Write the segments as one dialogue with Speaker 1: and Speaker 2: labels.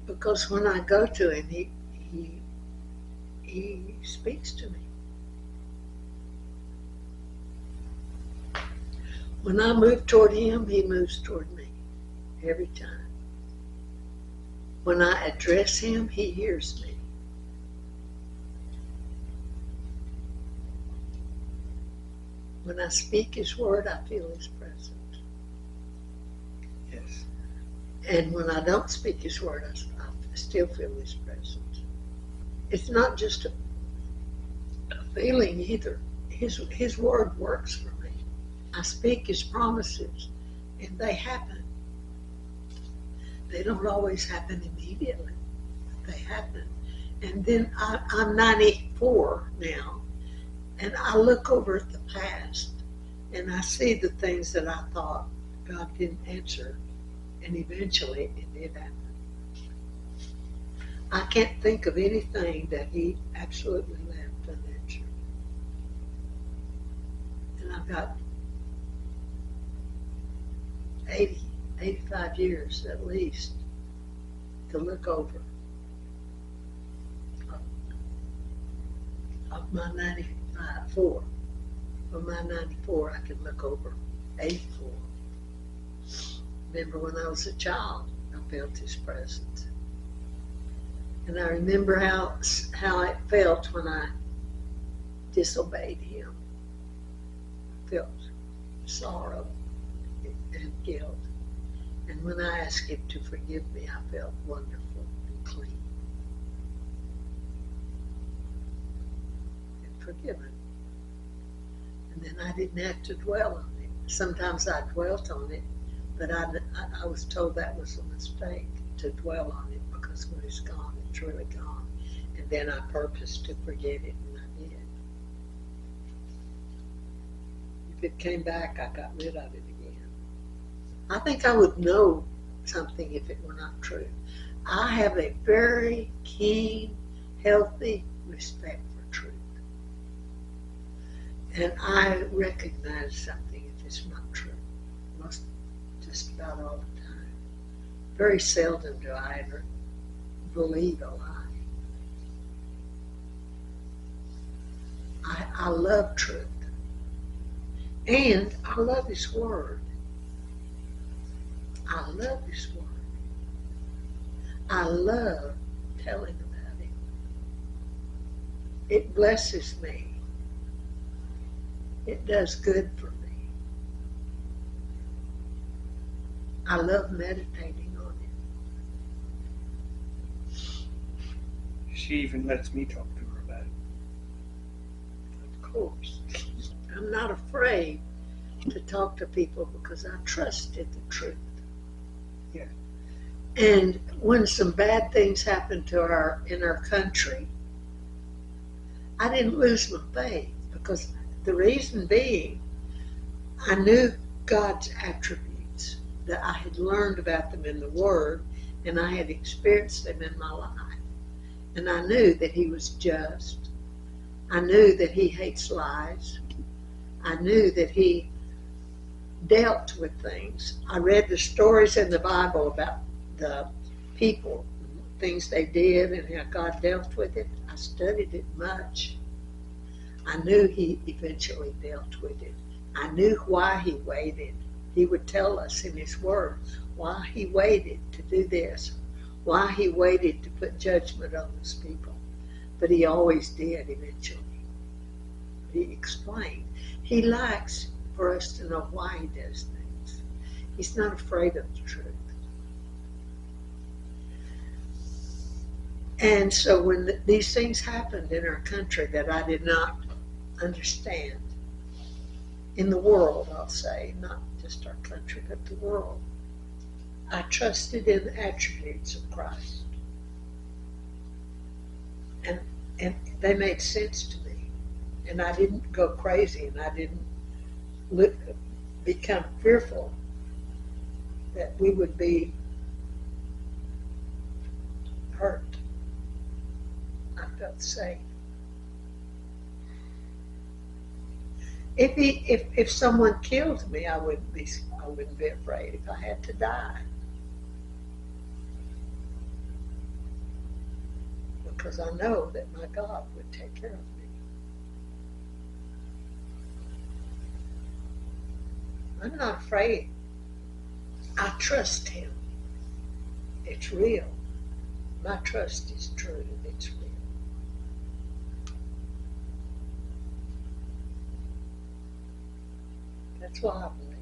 Speaker 1: because when I go to him, he speaks to me. When I move toward him, he moves toward me every time. When I address him, he hears me. When I speak his word, I feel his presence.
Speaker 2: Yes.
Speaker 1: And when I don't speak his word, I still feel his presence. It's not just a feeling either. His word works for me. I speak his promises, and they happen. They don't always happen immediately, but they happen. And then I'm 94 now, and I look over at the past, and I see the things that I thought God didn't answer, and eventually it did happen. I can't think of anything that he absolutely left unanswered. And I've got 85 years at least to look over of my 94. Of my 94, I can look over 84. Remember when I was a child, I felt his presence. And I remember how it felt when I disobeyed him. I felt sorrow and guilt. And when I asked him to forgive me, I felt wonderful and clean and forgiven. And then I didn't have to dwell on it. Sometimes I dwelt on it, but I was told that was a mistake to dwell on it, because when it's gone, it's really gone. And then I purposed to forget it, and I did. If it came back, I got rid of it again. I think I would know something if it were not true. I have a very keen, healthy respect for truth. And I recognize something if it's not true. Most just about all the time. Very seldom do I ever believe a lie. I love truth. And I love his word. I love his word. I love telling about it. It blesses me. It does good for me. I love meditating on it.
Speaker 2: She even lets me talk to her about it.
Speaker 1: Of course. I'm not afraid to talk to people because I trusted the truth.
Speaker 2: Yeah.
Speaker 1: And when some bad things happened in our country, I didn't lose my faith, because the reason being, I knew God's attributes, that I had learned about them in the Word, and I had experienced them in my life. And I knew that he was just. I knew that he hates lies. I knew that he dealt with things. I read the stories in the Bible about the people, things they did, and how God dealt with it. I studied it much. I knew he eventually dealt with it. I knew why he waited. He would tell us in his word why he waited to do this, why he waited to put judgment on those people. But he always did eventually. He explained. He likes for us to know why he does things. He's not afraid of the truth. And so when these things happened in our country that I did not understand, in the world, I'll say, not just our country, but the world, I trusted in the attributes of Christ. And they made sense to me. And I didn't go crazy, and I didn't become fearful that we would be hurt. I felt safe. If someone killed me, I wouldn't be afraid if I had to die. because I know that my God would take care of me. I'm not afraid. I trust Him. It's real. My trust is true. It's real. That's why I believe.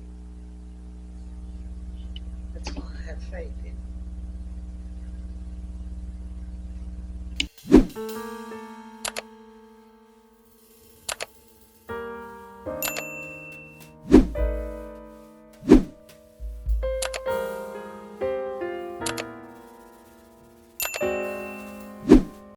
Speaker 1: That's why I have faith in Him.